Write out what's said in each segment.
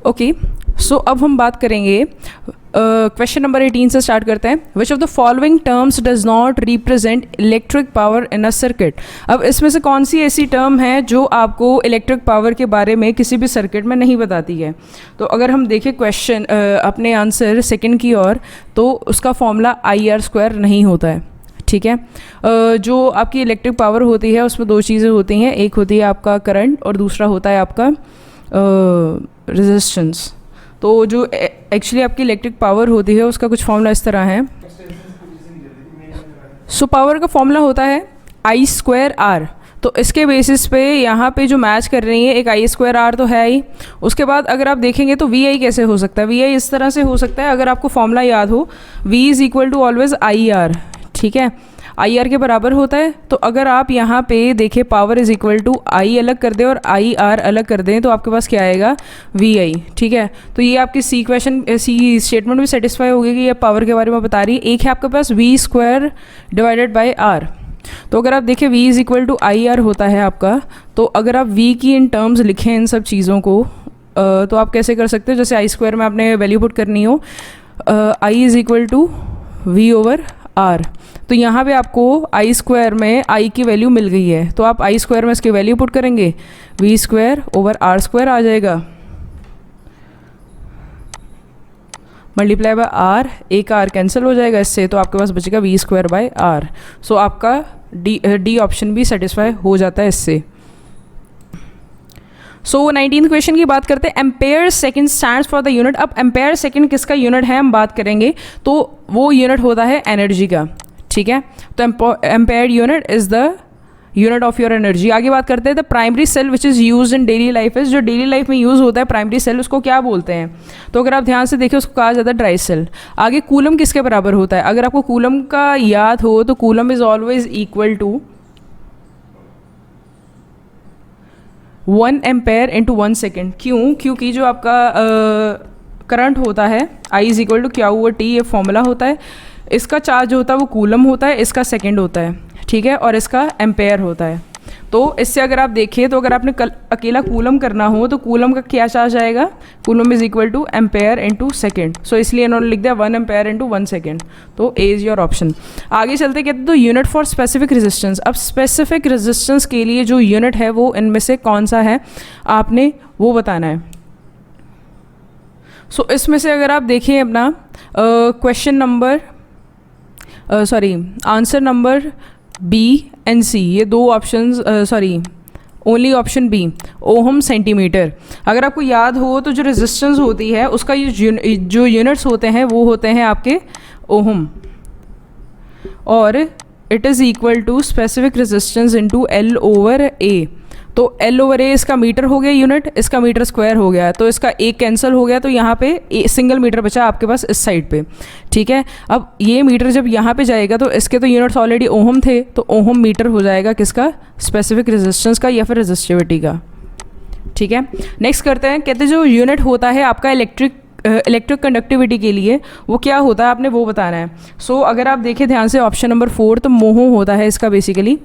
Okay, सो अब हम बात करेंगे क्वेश्चन नंबर 18 से स्टार्ट करते हैं। विच of the following terms does not represent electric power in a circuit. अब इसमें से कौन सी ऐसी टर्म है जो आपको इलेक्ट्रिक पावर के बारे में किसी भी सर्किट में नहीं बताती है। तो अगर हम देखें क्वेश्चन अपने आंसर सेकंड की ओर, तो उसका फॉर्मूला IR² नहीं होता है। ठीक है, जो आपकी इलेक्ट्रिक पावर होती है उसमें दो चीज़ें होती हैं, एक होती है आपका करंट और दूसरा होता है आपका रेजिस्टेंस। तो जो एक्चुअली आपकी इलेक्ट्रिक पावर होती है उसका कुछ फॉर्मूला इस तरह है। सो पावर का फॉर्मूला होता है I²R। तो इसके बेसिस पे यहाँ पे जो मैच कर रही है, एक I²R तो है ही। उसके बाद अगर आप देखेंगे तो VI कैसे हो सकता है। VI इस तरह से हो सकता है, अगर आपको फॉर्मूला याद हो, V is equal to always IR। ठीक है, IR के बराबर होता है। तो अगर आप यहाँ पे देखें power is equal to I अलग कर दें और IR अलग कर दें तो आपके पास क्या आएगा, VI। ठीक है, तो ये आपकी सी स्टेटमेंट भी सेटिस्फाई होगी कि ये पावर के बारे में बता रही है। एक है आपके पास V² डिवाइडेड बाई R। तो अगर आप देखें V is equal to IR होता है आपका, तो अगर आप V की इन टर्म्स लिखें इन सब चीज़ों को, तो आप कैसे कर सकते हो, जैसे I² में आपने वैल्यू पुट करनी हो, I is equal to V/R। तो यहाँ पे आपको I² में I की वैल्यू मिल गई है, तो आप I² में इसकी वैल्यू पुट करेंगे, V²/R² आ जाएगा, मल्टीप्लाई बाय R, एक R कैंसिल हो जाएगा इससे, तो आपके पास बचेगा V²/R। सो आपका डी ऑप्शन भी सेटिस्फाई हो जाता है इससे। सो 19th क्वेश्चन की बात करते हैं। Ampere second stands for the unit. अब एम्पेयर सेकंड किसका यूनिट है हम बात करेंगे, तो वो यूनिट होता है एनर्जी का। ठीक है, तो ampere unit is the unit of your energy. आगे बात करते हैं the primary cell which is use in daily life is. जो डेली लाइफ में यूज़ होता है प्राइमरी सेल, उसको क्या बोलते हैं, तो अगर आप ध्यान से देखें उसको कहा जाता है ड्राई सेल। आगे कूलम किसके बराबर होता है, अगर आपको कूलम का याद हो तो coulomb is always equal to 1 ampere into 1 second. क्यों, क्योंकि जो आपका करंट होता है I is equal to Q/T, ये फॉर्मूला होता है। इसका चार्ज होता है वो कूलम होता है, इसका सेकेंड होता है। ठीक है, और इसका एम्पेयर होता है। तो इससे अगर आप देखें तो अगर आपने अकेला कूलम करना हो तो कूलम का क्या चार्ज आएगा, coulomb is equal to ampere into second. So इसलिए इन्होंने लिख दिया 1 एम्पेयर इंटू 1 सेकेंड। तो ए इज योर ऑप्शन। आगे चलते कहते हैं तो यूनिट फॉर स्पेसिफिक रेजिस्टेंस। अब स्पेसिफिक रेजिस्टेंस के लिए जो यूनिट है वो इनमें से कौन सा है, आपने वो बताना है। सो इसमें से अगर आप देखें अपना question number answer number B and C, ये दो options, only option B, ohm centimetre. अगर आपको याद हो तो जो रेजिस्टेंस होती है उसका ये जो यूनिट्स होते हैं वो होते हैं आपके ओहम, और it is equal to specific resistance into L/A। तो L/A इसका मीटर हो गया यूनिट, इसका मीटर स्क्वायर हो गया, तो इसका एक कैंसिल हो गया, तो यहाँ पे सिंगल मीटर बचा आपके पास इस साइड पे। ठीक है, अब ये मीटर जब यहाँ पे जाएगा तो इसके तो यूनिट्स ऑलरेडी ओहम थे, तो ओहम मीटर हो जाएगा किसका, स्पेसिफिक रेजिस्टेंस का या फिर रेजिस्टिविटी का। ठीक है, नेक्स्ट करते हैं। कहते हैं जो यूनिट होता है आपका इलेक्ट्रिक कंडक्टिविटी के लिए वो क्या होता है, आपने वो बताना है। सो अगर आप देखें ध्यान से ऑप्शन नंबर 4, तो मोहो होता है इसका बेसिकली।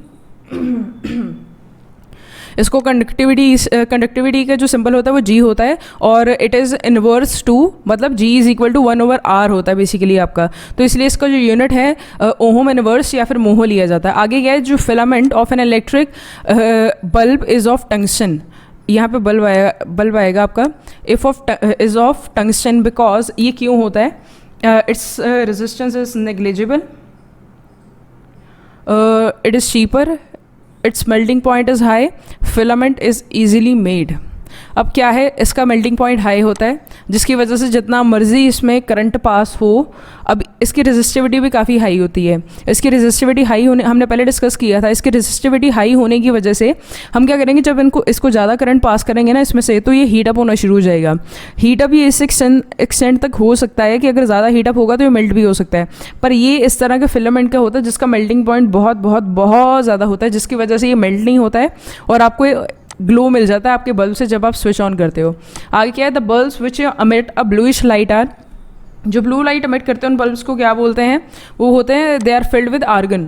इसको कंडक्टिविटी का जो सिंबल होता है वो G होता है, और इट इज़ इनवर्स टू, मतलब G is equal to 1/R होता है बेसिकली आपका। तो इसलिए इसका जो यूनिट है ओहम इनवर्स या फिर मोहो लिया जाता है। आगे क्या है, जो filament of N electric bulb is of tungsten. यहाँ पे बल्ब आएगा आपका इज ऑफ टंगस्टन, बिकॉज ये क्यों होता है, its resistance is negligible, it is cheaper, it's melting point is high, filament is easily made. अब क्या है, इसका मेल्टिंग पॉइंट हाई होता है जिसकी वजह से जितना मर्जी इसमें करंट पास हो, अब इसकी रेजिस्टिविटी भी काफ़ी हाई होती है। इसकी रेजिस्टिविटी हाई होने, हमने पहले डिस्कस किया था, इसकी रेजिस्टिविटी हाई होने की वजह से हम क्या करेंगे, जब इसको ज़्यादा करंट पास करेंगे ना इसमें से, तो ये हीटअप होना शुरू हो जाएगा। हीटअप ये इस एक्सटेंट तक हो सकता है कि अगर ज़्यादा हीटअप होगा तो ये मेल्ट भी हो सकता है, पर ये इस तरह के फिलामेंट का होता है जिसका मेल्टिंग पॉइंट बहुत बहुत बहुत ज़्यादा होता है, जिसकी वजह से ये मेल्ट नहीं होता है और आपको ग्लो मिल जाता है आपके बल्ब से जब आप स्विच ऑन करते हो। आगे क्या है, द बल्ब्स विच अमिट अ ब्लूइश लाइट आर। जो ब्लू लाइट अमिट करते हैं उन बल्ब्स को क्या बोलते हैं, वो होते हैं they are filled with argon.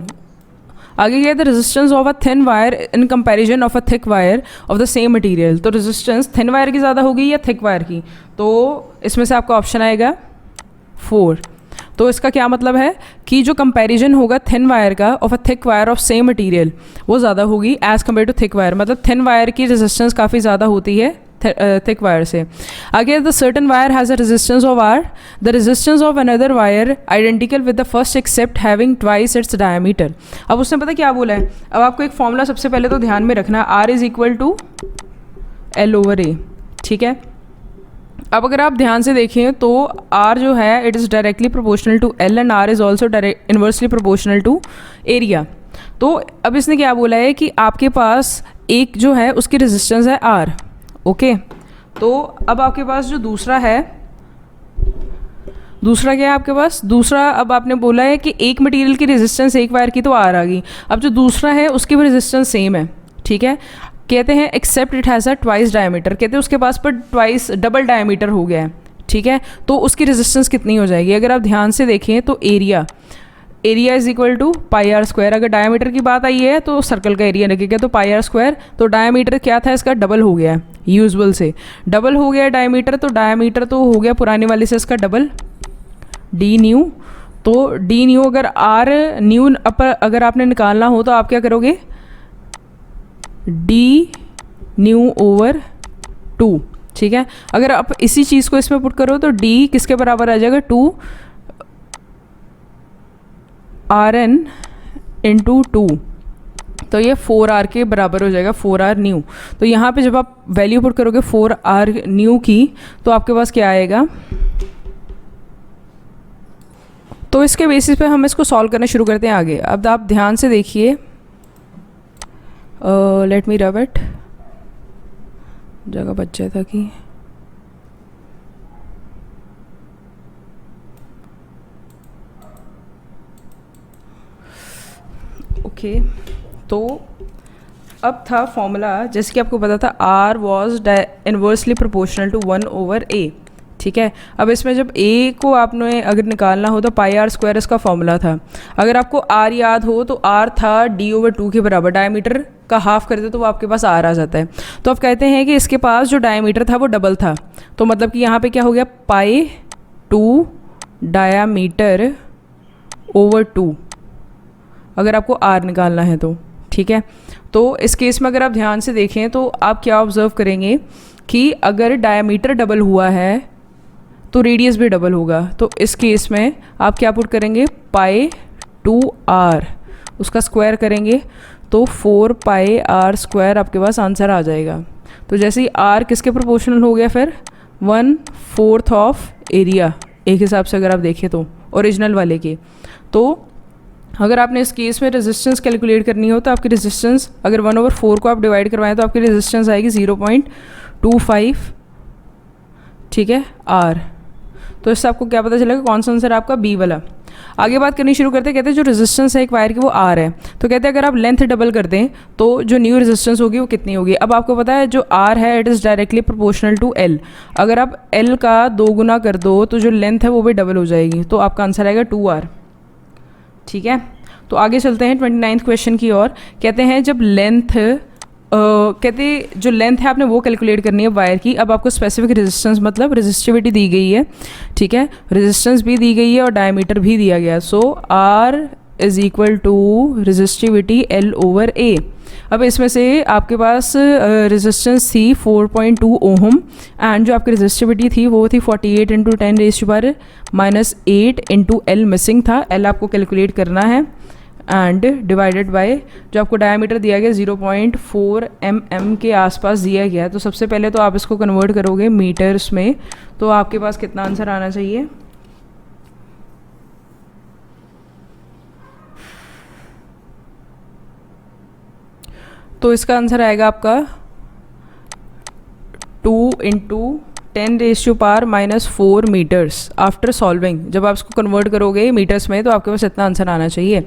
आगे क्या है, the resistance of a thin wire in comparison of a thick wire of the same material. तो रेजिस्टेंस थिन वायर की ज़्यादा होगी या थिक वायर की, तो इसमें से आपका ऑप्शन आएगा 4। तो इसका क्या मतलब है कि जो कंपैरिजन होगा थिन वायर का of a thick wire of same material वो ज़्यादा होगी as compare to thick wire, मतलब थिन वायर की रेजिस्टेंस काफ़ी ज़्यादा होती है थिक वायर से। आगे the certain wire has a resistance of R, the resistance of another wire identical with the first except having twice its diameter. अब उसने पता क्या बोला है, अब आपको एक फॉर्मूला सबसे पहले तो ध्यान में रखना, R is equal to L over A, ठीक है। अब अगर आप ध्यान से देखें तो R जो है it is directly proportional to L and R is also inversely proportional to area. तो अब इसने क्या बोला है कि आपके पास एक जो है उसकी रेजिस्टेंस है R, ओके। तो अब आपके पास जो दूसरा है, दूसरा क्या है आपके पास, दूसरा अब आपने बोला है कि एक मटेरियल की रेजिस्टेंस एक वायर की तो R आ गई, अब जो दूसरा है उसकी भी रेजिस्टेंस सेम है, ठीक है। कहते हैं except it has a twice diameter, कहते हैं उसके पास पर ट्वाइस डबल डायमीटर हो गया है, ठीक है। तो उसकी रेजिस्टेंस कितनी हो जाएगी, अगर आप ध्यान से देखें तो area is equal to pi R square. अगर डायमीटर की बात आई है तो सर्कल का एरिया लगेगा, तो पाई आर स्क्वायर, तो डायमीटर क्या था इसका डबल हो गया है, यूजुअल से डबल हो गया डायमीटर, तो डायमीटर तो हो गया पुराने वाले से इसका डबल डी न्यू। तो डी न्यू अगर आर न्यू अगर आपने निकालना हो तो आप क्या करोगे, डी न्यू ओवर 2, ठीक है। अगर आप इसी चीज़ को इसमें पुट करो तो डी किसके बराबर आ जाएगा, 2 आर एन इंटू 2, तो ये 4R के बराबर हो जाएगा, 4R न्यू। तो यहाँ पे जब आप वैल्यू पुट करोगे 4R न्यू की तो आपके पास क्या आएगा, तो इसके बेसिस पे हम इसको सॉल्व करना शुरू करते हैं आगे। अब आप ध्यान से देखिए, लेट मी रब इट, जगह बच जाए था कि ओके। तो अब था फॉर्मूला, जैसे कि आपको पता था R was inversely proportional to 1 over A, ठीक है। अब इसमें जब A को आपने अगर निकालना हो तो पाई आर स्क्वायर इसका फॉर्मूला था। अगर आपको R याद हो तो R था D ओवर 2 के बराबर, डायमीटर का हाफ कर दे तो वो आपके पास R आ जाता है। तो अब कहते हैं कि इसके पास जो डायमीटर था वो डबल था, तो मतलब कि यहाँ पे क्या हो गया, पाई 2 डायामीटर ओवर 2 अगर आपको R निकालना है तो, ठीक है। तो इस केस में अगर आप ध्यान से देखें तो आप क्या ऑब्जर्व करेंगे कि अगर डायमीटर डबल हुआ है तो रेडियस भी डबल होगा। तो इस केस में आप क्या पुट करेंगे, पाई 2R, उसका स्क्वायर करेंगे तो 4 पाई आर स्क्वायर आपके पास आंसर आ जाएगा। तो जैसे ही R किसके प्रोपोर्शनल हो गया, फिर 1/4 ऑफ एरिया एक हिसाब से अगर आप देखें तो ओरिजिनल वाले के। तो अगर आपने इस केस में रेजिस्टेंस कैलकुलेट करनी हो तो आपकी रेजिस्टेंस अगर 1/4 को आप डिवाइड करवाएं तो आपकी रेजिस्टेंस आएगी 0.25, ठीक है, R। तो इससे आपको क्या पता चलेगा, कौन सा आंसर आपका बी वाला। आगे बात करनी शुरू करते हैं, कहते हैं जो रेजिस्टेंस है एक वायर की वो R है, तो कहते हैं अगर आप लेंथ डबल कर दें तो जो न्यू रेजिस्टेंस होगी वो कितनी होगी। अब आपको पता है जो R है it is directly proportional to L, अगर आप L का 2 गुना कर दो तो जो लेंथ है वो भी डबल हो जाएगी, तो आपका आंसर आएगा 2R, ठीक है। तो आगे चलते हैं 29th क्वेश्चन की ओर। कहते हैं जब लेंथ कहते जो लेंथ है आपने वो कैलकुलेट करनी है वायर की। अब आपको स्पेसिफिक रेजिस्टेंस मतलब रेजिस्टिविटी दी गई है, ठीक है, रेजिस्टेंस भी दी गई है और डायमीटर भी दिया गया। So R is equal to resistivity L over A। अब इसमें से आपके पास रेजिस्टेंस थी 4.2 ओहम एंड जो आपकी रेजिस्टिविटी थी वो थी 48 इंटू 10⁻⁻8 इंटू L मिसिंग था। L आपको कैलकुलेट करना है एंड डिवाइडेड बाय जो आपको डायमीटर दिया गया 0.4 mm के आसपास दिया गया है। तो सबसे पहले तो आप इसको कन्वर्ट करोगे मीटर्स में, तो आपके पास कितना आंसर आना चाहिए, तो इसका आंसर आएगा आपका 2 इंटू 10⁻⁻4 मीटर्स आफ्टर सॉल्विंग। जब आप इसको कन्वर्ट करोगे मीटर्स में तो आपके पास इतना आंसर आना चाहिए।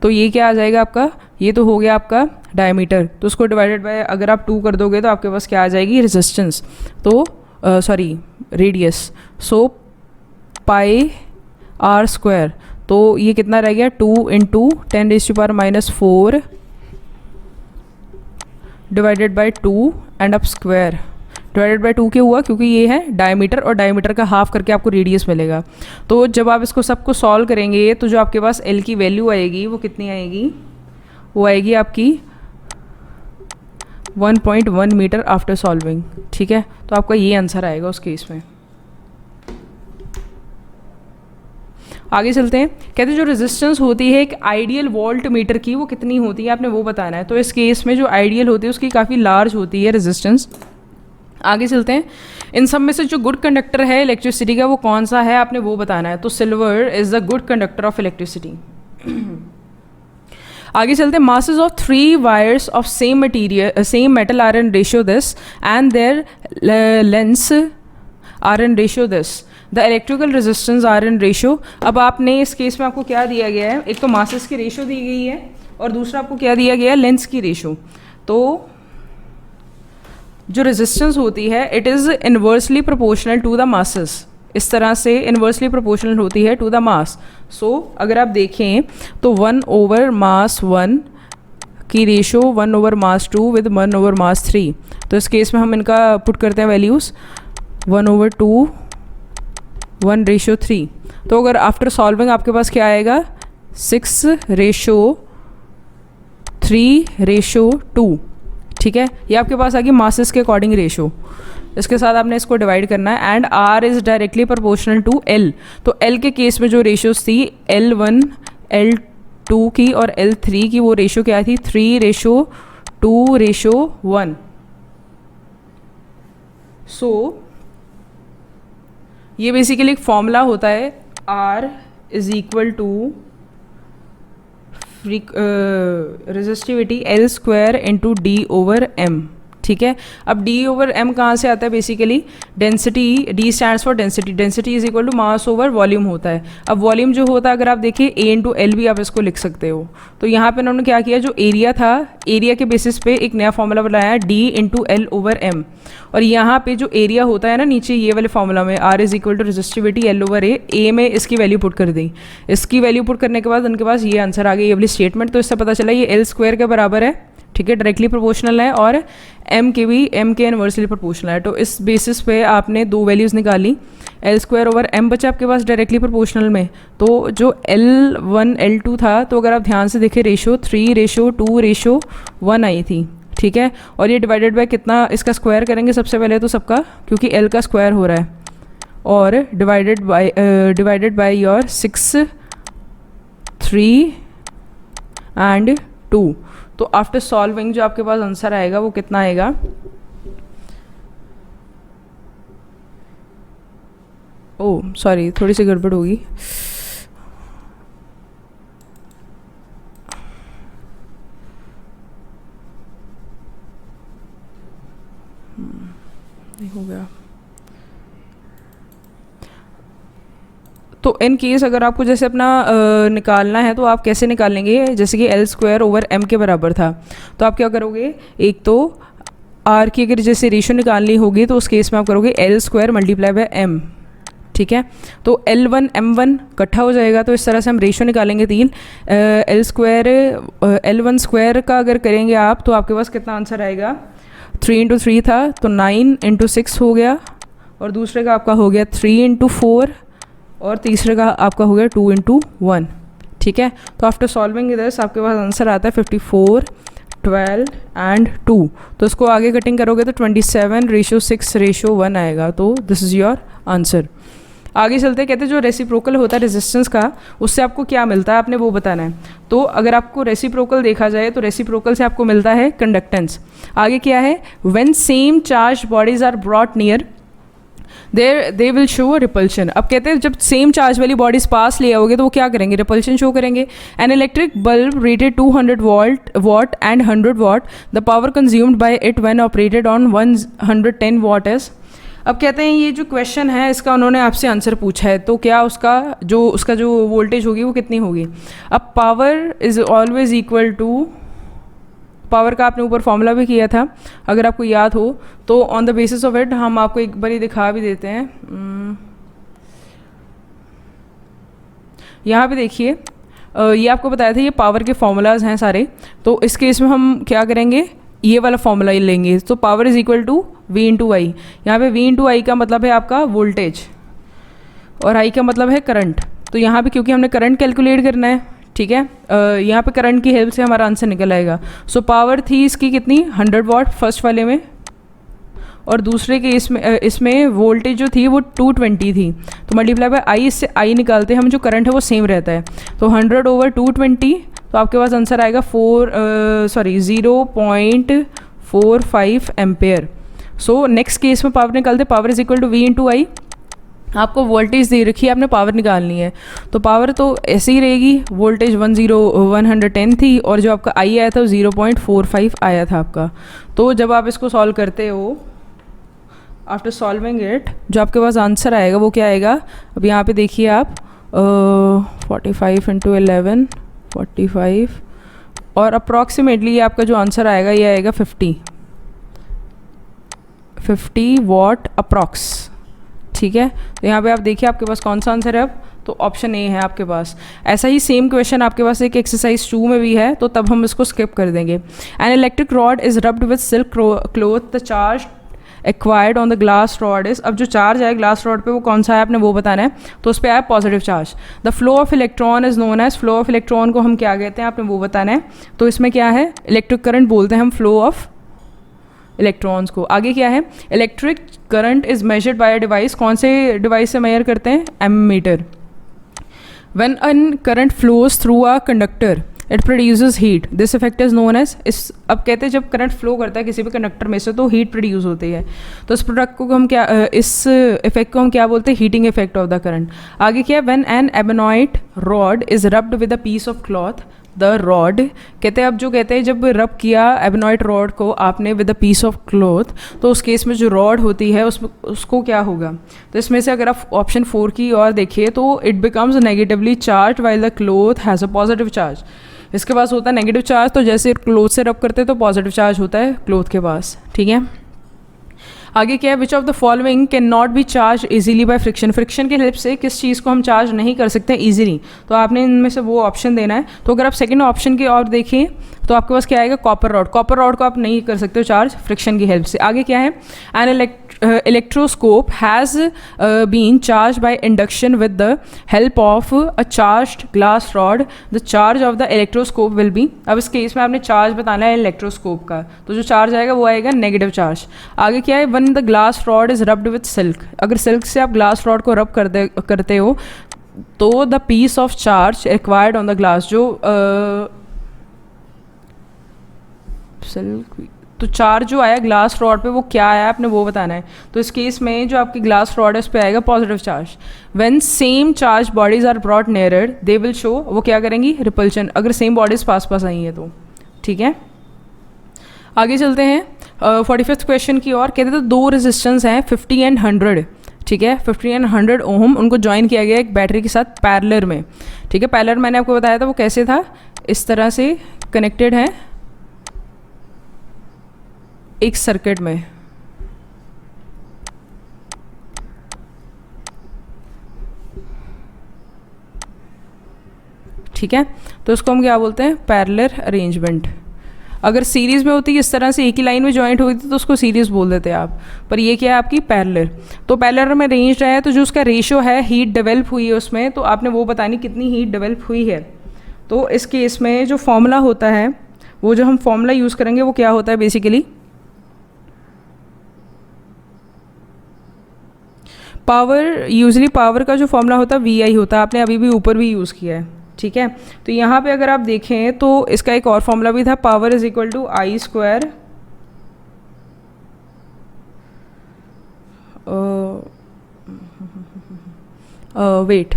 तो ये क्या आ जाएगा आपका, ये तो हो गया आपका डायमीटर, तो उसको डिवाइडेड बाय अगर आप 2 कर दोगे तो आपके पास क्या आ जाएगी, रेजिस्टेंस, तो sorry radius, so pi R square, तो ये कितना रह गया 2 into 10⁻⁻⁴ divided by 2 and up square divided by 2 क्यों हुआ, क्योंकि ये है डायमीटर और डायमीटर का हाफ करके आपको रेडियस मिलेगा। तो जब आप इसको सबको सॉल्व करेंगे तो जो आपके पास एल की वैल्यू आएगी वो कितनी आएगी, वो आएगी आपकी 1.1 मीटर आफ्टर सॉल्विंग। ठीक है, तो आपका ये आंसर आएगा उस केस में। आगे चलते हैं। कहते हैं जो रेजिस्टेंस होती है एक आइडियल वोल्ट मीटर की वो कितनी होती है, आपने वो बताना है। तो इस केस में जो आइडियल होती है उसकी काफ़ी लार्ज होती है रेजिस्टेंस। आगे चलते हैं। इन सब में से जो गुड कंडक्टर है इलेक्ट्रिसिटी का वो कौन सा है, आपने वो बताना है। तो silver is the good conductor of electricity. आगे चलते हैं। Masses of 3 wires of same material same metal are in ratio this and their lengths are in ratio this, the electrical resistance are in ratio. अब आपने इस case में आपको क्या दिया गया है, एक तो मासेस की रेशियो दी गई है और दूसरा आपको क्या दिया गया है, लेंथ्स की रेशियो। तो जो रेजिस्टेंस होती है it is inversely proportional to the masses, इस तरह से इन्वर्सली प्रोपोर्शनल होती है टू द मास। सो अगर आप देखें तो 1 ओवर मास 1 की ratio 1 over mass 2 with 1 over mass 3। तो इस केस में हम इनका पुट करते हैं वैल्यूज़ 1 ओवर 2 1:3। तो अगर आफ्टर सॉल्विंग आपके पास क्या आएगा 6:3:2। ठीक है, ये आपके पास आ गई मासेस के अकॉर्डिंग रेशो। इसके साथ आपने इसको डिवाइड करना है and R is directly proportional to L. तो एल के केस में जो रेशोज थी L1 L2 की और L3 की वो रेशो क्या थी 3:2:1। सो ये बेसिकली एक फॉर्मूला होता है R is equal to resistivity L² into D over M। ठीक है, अब D ओवर M कहाँ से आता है, basically density, D stands for density, density is equal to mass over volume होता है। अब वॉल्यूम जो होता है अगर आप देखिए A इंटू एल भी आप इसको लिख सकते हो। तो यहाँ पे उन्होंने क्या किया, जो एरिया था एरिया के बेसिस पे एक नया फॉर्मूला बनाया D into L over M। और यहाँ पे जो एरिया होता है ना नीचे ये वाले फॉर्मूला में R is equal to resistivity L over A में इसकी वैल्यू पुट कर दी। इसकी वैल्यू पुट करने के बाद उनके पास ये आंसर आ गया, ये वाली स्टेटमेंट। तो इससे पता चला ये L² के बराबर है। ठीक है, डायरेक्टली प्रोपोर्शनल है और M के भी M के इनवर्सली प्रोपोर्शनल है। तो इस बेसिस पे आपने दो वैल्यूज़ निकाली, L² ओवर M बचा आपके पास डायरेक्टली प्रोपोर्शनल में। तो जो L1 L2 था, तो अगर आप ध्यान से देखें रेशो 3:2:1 आई थी। ठीक है, और ये डिवाइडेड बाय कितना, इसका स्क्वायर करेंगे सबसे पहले तो सबका, क्योंकि L का स्क्वायर हो रहा है, और डिवाइडेड बाय योर 6, 3 एंड 2। तो आफ्टर सॉल्विंग जो आपके पास आंसर आएगा वो कितना आएगा, ओह सॉरी थोड़ी सी गड़बड़ होगी, नहीं हो गया। तो इन केस अगर आपको जैसे अपना निकालना है तो आप कैसे निकालेंगे, जैसे कि L² ओवर M के बराबर था, तो आप क्या करोगे, एक तो R की अगर जैसे रेशो निकालनी होगी तो उस केस में आप करोगे L² मल्टीप्लाई बाय M। ठीक है, तो L1 M1 इकट्ठा हो जाएगा, तो इस तरह से हम रेशो निकालेंगे 3। L1² का अगर करेंगे आप तो आपके पास कितना आंसर आएगा, 3:3 था तो 9:6 हो गया, और दूसरे का आपका हो गया 3:4, और तीसरे का आपका हो गया 2:1। ठीक है, तो आफ्टर सॉल्विंग दिस आपके पास आंसर आता है 54, 12 एंड 2। तो इसको आगे कटिंग करोगे तो 27:6:1 आएगा। तो दिस इज़ योर आंसर। आगे चलते कहते हैं जो रेसिप्रोकल होता है रेजिस्टेंस का, उससे आपको क्या मिलता है, आपने वो बताना है। तो अगर आपको रेसिप्रोकल देखा जाए तो रेसिप्रोकल से आपको मिलता है कंडक्टेंस। आगे क्या है, when same charge bodies are brought near they will show repulsion. अब कहते हैं जब सेम चार्ज वाली बॉडीज पास ले आओगे तो वो क्या करेंगे, रिपल्शन शो करेंगे। An electric bulb rated 200 watt and 100 watt, the power consumed by it when operated on 110 watt is. अब कहते हैं ये जो क्वेश्चन है इसका उन्होंने आपसे आंसर पूछा है, तो क्या उसका जो वोल्टेज होगी वो कितनी होगी। अब power is always equal to, power का आपने ऊपर फॉर्मूला भी किया था अगर आपको याद हो, तो on the basis of it हम आपको एक बार दिखा भी देते हैं। यहाँ पे देखिए ये आपको बताया था ये पावर के फॉर्मूलाज हैं सारे, तो इस केस में हम क्या करेंगे, ये वाला फॉर्मूला ही लेंगे। तो power is equal to V into I. यहाँ पे V इंटू आई का मतलब है आपका वोल्टेज और I का मतलब है करंट। तो यहाँ पे क्योंकि हमने करंट कैलकुलेट करना है, ठीक है, यहाँ पे करंट की हेल्प से हमारा आंसर निकल आएगा। सो पावर थी इसकी कितनी 100 वाट फर्स्ट वाले में, और दूसरे के इसमें वोल्टेज जो थी वो 220 थी। तो मल्टीप्लाई बाय आई, इससे आई निकालते हैं हम, जो करंट है वो सेम रहता है। तो 100 ओवर 220, तो आपके पास आंसर आएगा 0.45 एम्पेयर। सो नेक्स्ट केस में पावर निकालते, power is equal to V into I. आपको वोल्टेज दे रखी है, आपने पावर निकालनी है, तो पावर तो ऐसे ही रहेगी। वोल्टेज 110 थी और जो आपका आई आया था वो 0.45 आया था आपका। तो जब आप इसको सॉल्व करते हो, आफ्टर सॉल्विंग इट, जो आपके पास आंसर आएगा वो क्या आएगा, अब यहाँ पे देखिए आप 45 इंटू 11 45, और अप्रॉक्सीमेटली ये आपका जो आंसर आएगा ये आएगा 50 वाट अप्रॉक्स, ठीक है। तो यहाँ पे आप देखिए आपके पास कौन सा आंसर है अब, तो ऑप्शन ए है आपके पास। ऐसा ही सेम क्वेश्चन आपके पास एक एक्सरसाइज 2 में भी है, तो तब हम इसको स्किप कर देंगे। An electric rod is rubbed with silk cloth, the charge acquired on the glass rod is, अब जो चार्ज है ग्लास रॉड पे वो कौन सा है आपने वो बताना है, तो उस पर आया positive charge. The flow of electron is known as, flow of electron को हम क्या कहते हैं आपने वो बताना है। तो इसमें क्या है, इलेक्ट्रिक करंट बोलते हैं हम फ्लो ऑफ इलेक्ट्रॉन्स को। आगे क्या है, electric current is measured by a device, कौन से डिवाइस से मेजर करते हैं, ammeter. When an current flows through a conductor it produces heat, this effect is known as, इस अब कहते हैं जब करंट फ्लो करता है किसी भी कंडक्टर में से तो हीट प्रोड्यूस होती है, तो इस प्रोडक्ट को हम क्या, इस इफेक्ट को हम क्या बोलते हैं, heating effect of the current. आगे क्या है, when an ebonite rod is rubbed with a piece of cloth, the rod, कहते हैं अब जो कहते हैं जब रब किया एबेनॉइट रॉड को आपने with a piece of cloth, तो उस केस में जो रॉड होती है उसको क्या होगा, तो इसमें से अगर आप ऑप्शन 4 की ओर देखिए तो it becomes negatively charge while the cloth has a positive charge. इसके पास होता है नेगेटिव चार्ज, तो जैसे क्लॉथ से रब करते हैं तो पॉजिटिव चार्ज होता है क्लॉथ के पास, ठीक है। आगे क्या है, which of the following can not be charge easily by friction, friction की हेल्प से किस चीज़ को हम चार्ज नहीं कर सकते इजीली, तो आपने इनमें से वो ऑप्शन देना है। तो अगर आप सेकंड ऑप्शन की ओर देखें तो आपके पास क्या आएगा, कॉपर रॉड, कॉपर रॉड को आप नहीं कर सकते हो चार्ज फ्रिक्शन की हेल्प से। आगे क्या है, an electroscope has been charge by induction with the help of a charged glass rod, the charge of the electroscope will be, अब इस केस में आपने चार्ज बताना है इलेक्ट्रोस्कोप का, तो जो चार्ज आएगा वो आएगा नेगेटिव चार्ज। आगे क्या है, when the glass rod is rubbed with silk, अगर सिल्क से आप ग्लास रॉड को रब करते हो तो the piece of charge required on the glass, जो सिल्क, तो चार्ज जो आया ग्लास रॉड पे वो क्या आया आपने वो बताना है। तो इस केस में जो आपकी ग्लास रॉड है उस पर आएगा positive charge. When same charge bodies are brought nearer they will show, वो क्या करेंगी, रिपल्शन, अगर सेम बॉडीज पास पास आई हैं तो, ठीक है। आगे चलते हैं 45th क्वेश्चन की ओर। कहते तो दो रेजिस्टेंस हैं 50 एंड 100, ठीक है, 50 एंड 100 ओम, उनको ज्वाइन किया गया एक बैटरी के साथ पैरेलल में, ठीक है। पैरेलल मैंने आपको बताया था वो कैसे था, इस तरह से कनेक्टेड है एक सर्किट में, ठीक है। तो इसको हम क्या बोलते हैं, पैरेलल अरेंजमेंट। अगर सीरीज़ में होती है इस तरह से एक ही लाइन में जॉइंट होती थी तो उसको सीरीज़ बोल देते हैं आप, पर ये क्या है आपकी पैरेलल। तो पैरेलल में अरेंज्ड है तो जो उसका रेशियो है हीट डेवलप हुई है उसमें, तो आपने वो बतानी कितनी हीट डेवलप हुई है। तो इस केस में जो फॉर्मूला होता है, वो जो हम फॉर्मूला यूज़ करेंगे वो क्या होता है बेसिकली, पावर, यूजली पावर का जो फॉर्मूला होता है VI होता है, आपने अभी भी ऊपर भी यूज़ किया है, ठीक है। तो यहाँ पे अगर आप देखें तो इसका एक और फॉर्मूला भी था, power is equal to I square weight.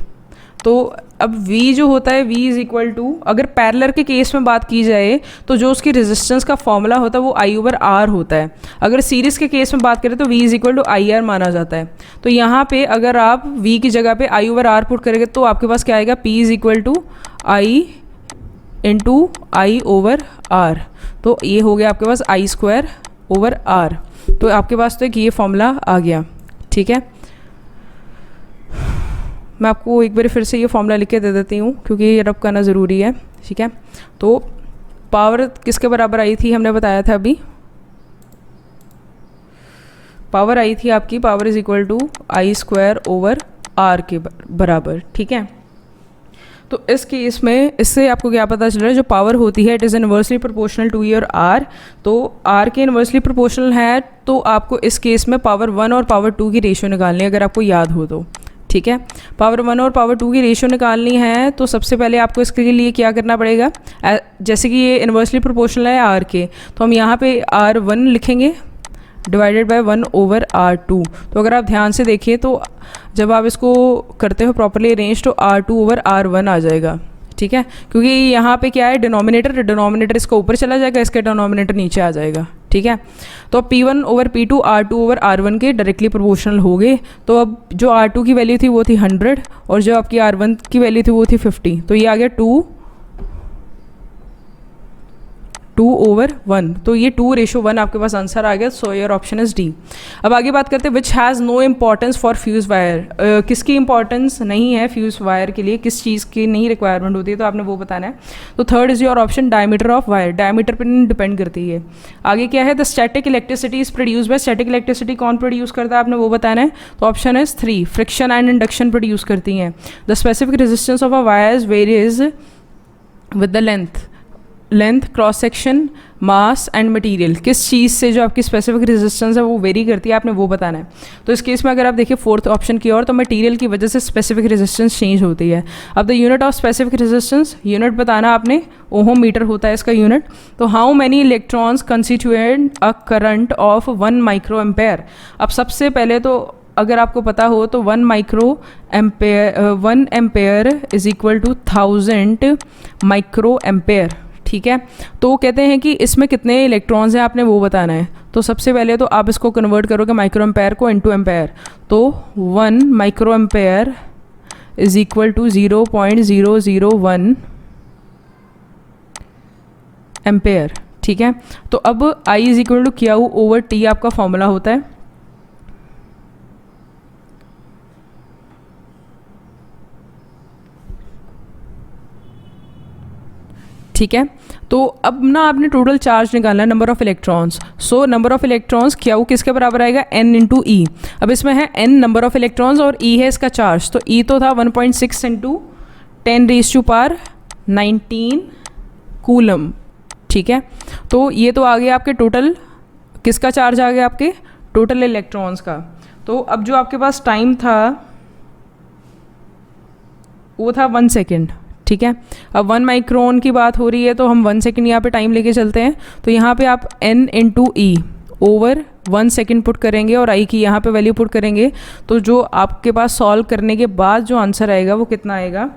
तो अब V जो होता है V इज इक्वल टू, अगर पैरेलल के केस में बात की जाए तो जो उसकी रेजिस्टेंस का फॉर्मूला होता है वो I/R होता है। अगर सीरीज़ के केस में बात करें तो V is equal to IR माना जाता है। तो यहाँ पे अगर आप V की जगह पे I/R पुट करेंगे तो आपके पास क्या आएगा, P is equal to I into I/R। तो ये हो गया आपके पास I/R। तो आपके पास तो एक ये फॉर्मूला आ गया, ठीक है। मैं आपको एक बार फिर से ये फॉर्मूला लिख के दे देती हूँ क्योंकि ये रब करना ज़रूरी है, ठीक है। तो पावर किसके बराबर आई थी, हमने बताया था अभी, पावर आई थी आपकी, power is equal to I square over R के बराबर, ठीक है। तो इस केस में इससे आपको क्या पता चल रहा है, जो पावर होती है it is inversely proportional to your R, तो आर के इनवर्सली प्रोपोर्शनल है, तो आपको इस केस में पावर 1 और पावर 2 की रेशियो निकालनी है, अगर आपको याद हो तो, ठीक है। पावर 1 और पावर 2 की रेशियो निकालनी है तो सबसे पहले आपको इसके लिए क्या करना पड़ेगा, जैसे कि ये इनवर्सली प्रोपोर्शनल है आर के, तो हम यहाँ पे R1 लिखेंगे डिवाइडेड बाय 1 ओवर R2। तो अगर आप ध्यान से देखिए तो जब आप इसको करते हो प्रॉपरली अरेंज तो R2 ओवर R1 आ जाएगा, ठीक है, क्योंकि यहाँ पे क्या है डिनोमिनेटर इसका ऊपर चला जाएगा, इसके डिनोमिनेटर नीचे आ जाएगा, ठीक है। तो अब P1 over P2 R2 over R1 के डायरेक्टली प्रोपोर्शनल हो गए। तो अब जो R2 की वैल्यू थी वो थी 100 और जो आपकी R1 की वैल्यू थी वो थी 50, तो ये आ गया 2 ओवर 1, तो ये 2:1 आपके पास आंसर आ गया। So your option is D. अब आगे बात करते हैं which has no importance for fuse wire, किसकी इंपॉर्टेंस नहीं है फ्यूज वायर के लिए, किस चीज़ की नहीं रिक्वायरमेंट होती है, तो आपने वो बताना है। तो third is your option diameter of wire, diameter पर डिपेंड करती है। आगे क्या है, the static electricity is produce by, static electricity कौन प्रोड्यूस करता है, आपने वो बताना है। तो option is 3, friction and induction produce करती हैं। The specific resistance of a wire varies with the length cross section mass and material, किस चीज़ से जो आपकी स्पेसिफिक रेजिस्टेंस है वो वेरी करती है, आपने वो बताना है। तो इस केस में अगर आप देखिए फोर्थ ऑप्शन की ओर, तो मटेरियल की वजह से स्पेसिफिक रेजिस्टेंस चेंज होती है। अब the unit of specific resistance, unit बताना आपने, ओहम मीटर होता है इसका यूनिट। तो how many electrons constitute a current of 1 micro ampere. अब सबसे पहले तो अगर आपको पता हो तो 1 ampere is equal to 1000 micro ampere, ठीक है। तो कहते हैं कि इसमें कितने इलेक्ट्रॉन्स हैं, आपने वो बताना है। तो सबसे पहले तो आप इसको कन्वर्ट करोगे माइक्रो एम्पेयर को इनटू एम्पेयर, तो 1 micro ampere is equal to 0.001 ampere, ठीक है। तो अब I is equal to Q over T आपका फॉर्मूला होता है। ठीक है, तो अब ना आपने टोटल चार्ज निकालना है, number of electrons. So number of electrons Q किसके बराबर आएगा, N इंटू ई। अब इसमें है N नंबर ऑफ इलेक्ट्रॉन्स और E है इसका चार्ज, तो E तो था 1.6 इंटू 10⁻19 कूलम, ठीक है। तो ये तो आ गया आपके टोटल, किसका चार्ज आ गया, आपके टोटल इलेक्ट्रॉन्स का। तो अब जो आपके पास टाइम था वो था 1 सेकेंड, ठीक है। अब 1 माइक्रोन की बात हो रही है तो हम 1 सेकेंड यहाँ पे टाइम लेके चलते हैं। तो यहाँ पे आप N इंटू ई ओवर 1 सेकेंड पुट करेंगे और I की यहाँ पे वैल्यू पुट करेंगे, तो जो आपके पास सॉल्व करने के बाद जो आंसर आएगा वो कितना आएगा,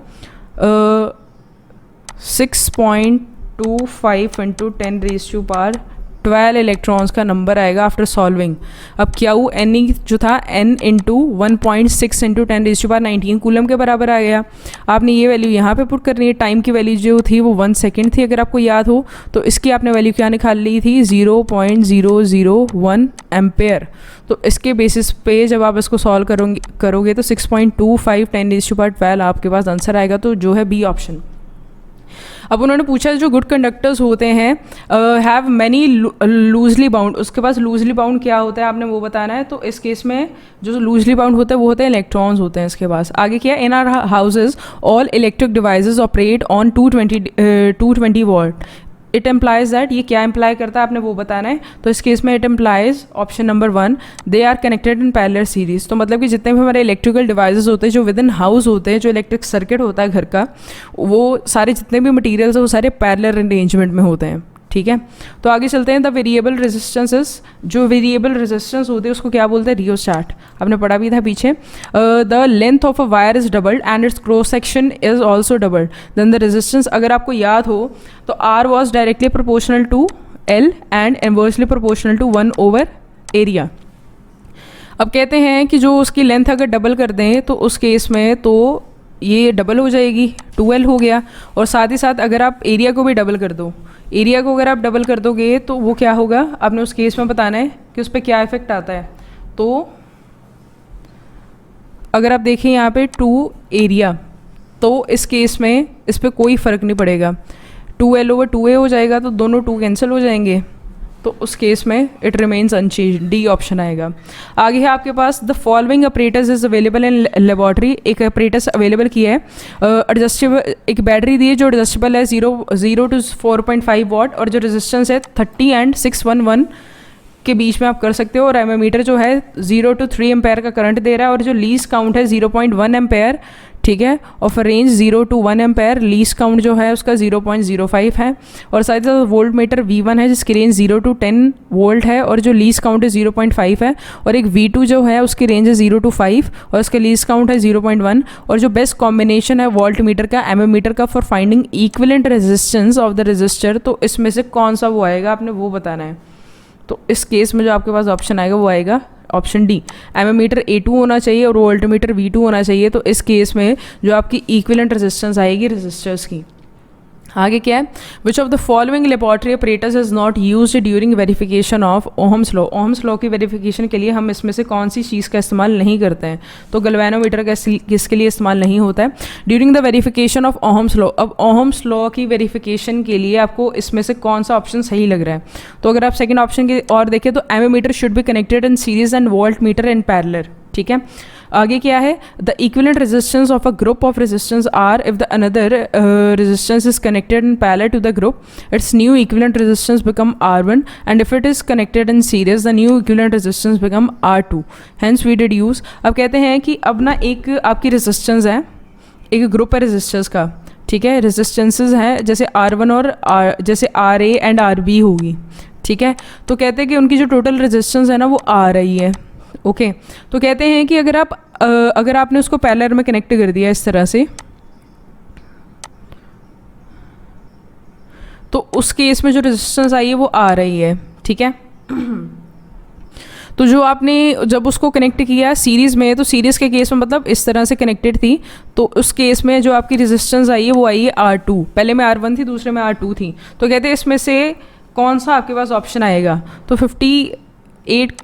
6.25 इंटू 10⁻12 इलेक्ट्रॉन्स का नंबर आएगा आफ्टर सॉल्विंग। अब Q N जो था N इंटू 1.6 इंटू 10⁻19 कूलम के बराबर आ गया। आपने ये वैल्यू यहाँ पे पुट करनी है। टाइम की वैल्यू जो थी वो 1 सेकेंड थी, अगर आपको याद हो तो इसकी आपने वैल्यू क्या निकाल ली थी, 0.001 एम्पेयर। तो इसके बेसिस पे जब आप इसको सॉल्व करोगे तो 6.25 10⁻12 आपके पास आंसर आएगा, तो जो है बी ऑप्शन। अब उन्होंने पूछा जो गुड कंडक्टर्स होते हैं हैव मैनी लूजली बाउंड, उसके पास लूजली बाउंड क्या होता है आपने वो बताना है। तो इस केस में जो लूजली बाउंड होता है वो होते हैं इलेक्ट्रॉन्स होते हैं इसके पास। आगे क्या, in our houses all electric devices operate on 220 watt. It implies that, ये क्या एम्प्लाई करता है आपने वो बताना है। तो इस केस में it implies option number 1 they are connected in parallel series. तो मतलब कि जितने भी हमारे इलेक्ट्रिकल डिवाइसेस होते हैं जो विद इन हाउस होते हैं, जो इलेक्ट्रिक सर्किट होता है घर का, वो सारे जितने भी मटीरियल्स हैं वो सारे पैरेलल अरेंजमेंट में होते हैं, ठीक है। तो आगे चलते हैं, द वेरिएबल रेजिस्टेंसेस, जो वेरिएबल रेजिस्टेंस होते हैं उसको क्या बोलते हैं, रियोस्टैट, आपने पढ़ा भी था पीछे। The length of a wire is doubled and its cross section is also doubled, then the resistance, अगर आपको याद हो तो R was directly proportional to L and inversely proportional to 1 over area. अब कहते हैं कि जो उसकी लेंथ अगर डबल कर दें तो उस केस में तो ये डबल हो जाएगी, 2L हो गया। और साथ ही साथ अगर आप एरिया को भी डबल कर दो, एरिया को अगर आप डबल कर दोगे तो वो क्या होगा, आपने उस केस में बताना है कि उस पर क्या इफेक्ट आता है। तो अगर आप देखें यहाँ पे 2 एरिया, तो इस केस में इस पर कोई फ़र्क नहीं पड़ेगा, 2L/2A हो जाएगा, तो दोनों 2 कैंसिल हो जाएंगे, तो उस केस में it remains unchange, D option आएगा। आगे है आपके पास the following operators is available in laboratory, एक ऑपरेटर्स अवेलेबल किया है, एडजस्टेबल, एक बैटरी दी है जो एडजस्टेबल है 0 to 4.5 वाट, और जो रेजिस्टेंस है 30 and 611 के बीच में आप कर सकते हो, और एमीमीटर जो है 0 to 3 एम्पेयर का करंट दे रहा है, और जो लीस्ट काउंट है 0.1 एम्पेयर, ठीक है, और फिर range 0 to 1 ampere, least count जो है उसका 0.05 है, और साथ ही साथ वोल्ट मीटर V1 है जिसकी रेंज 0 to 10 वोल्ट है, और जो लीस्ट काउंट है 0.5 है, और एक V2 जो है उसकी रेंज है 0 to 5 और उसका लीस्ट काउंट है 0.1, और जो बेस्ट कॉम्बिनेशन है वोल्ट मीटर का एमीमीटर का for finding equivalent resistance of the register, तो इसमें से कौन सा वो आएगा आपने वो बताना है। तो इस केस में जो आपके पास ऑप्शन आएगा वो आएगा ऑप्शन डी, एमीमीटर A2 होना चाहिए और वोल्टमीटर V2 होना चाहिए। तो इस केस में जो आपकी इक्विवेलेंट रेजिस्टेंस आएगी रजिस्टर्स की। आगे क्या है, which of the following laboratory operators is not used during verification of Ohm's law, Ohm's law की वेरिफिकेशन के लिए हम इसमें से कौन सी चीज़ का इस्तेमाल नहीं करते हैं। तो गैल्वेनोमीटर का किसके लिए इस्तेमाल नहीं होता है, during the verification of Ohm's law. अब ओहम्स लॉ की वेरिफिकेशन के लिए आपको इसमें से कौन सा ऑप्शन सही लग रहा है, तो अगर आप सेकेंड ऑप्शन की और देखें तो ammeter should be connected in series and voltmeter in parallel, ठीक है। आगे क्या है, the equivalent resistance of a group of resistance are if the another resistance is connected in parallel to the group, its new equivalent resistance become R1 and if it is connected in series the new equivalent resistance become R2, hence we deduce. अब कहते हैं कि अब ना एक आपकी resistance है, एक ग्रुप है रेजिस्टेंस का, ठीक है, रेजिस्टेंसेज हैं जैसे R1 और जैसे RA एंड RB होगी, ठीक है। तो कहते हैं कि उनकी जो टोटल रेजिस्टेंस है ना वो आ रही है, ओके। तो कहते हैं कि अगर आपने उसको पैरेलल में कनेक्ट कर दिया इस तरह से, तो उस केस में जो रेजिस्टेंस आई है वो आ रही है, ठीक है। तो जो आपने जब उसको कनेक्ट किया सीरीज़ में, तो सीरीज़ के केस में मतलब इस तरह से कनेक्टेड थी, तो उस केस में जो आपकी रेजिस्टेंस आई है वो आई है R2, पहले में R1 थी दूसरे में R2 थी। तो कहते हैं इसमें से कौन सा आपके पास ऑप्शन आएगा, तो 58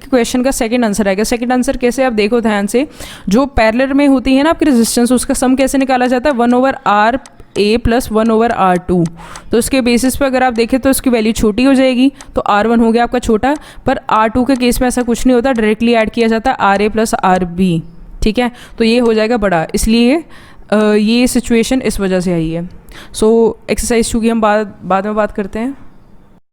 क्वेश्चन का सेकंड आंसर आएगा। सेकंड आंसर कैसे, आप देखो ध्यान से, जो पैरेलल में होती है ना आपकी रेजिस्टेंस, उसका सम कैसे निकाला जाता है, 1/RA + 1/R2। तो उसके बेसिस पे अगर आप देखें तो इसकी वैल्यू छोटी हो जाएगी, तो R1 हो गया आपका छोटा, पर R2 के केस में ऐसा कुछ नहीं होता, डायरेक्टली ऐड किया जाता है RA + RB, ठीक है। तो ये हो जाएगा बड़ा, इसलिए ये सिचुएशन इस वजह से आई है। सो एक्सरसाइज 2 की हम बाद में बात करते हैं।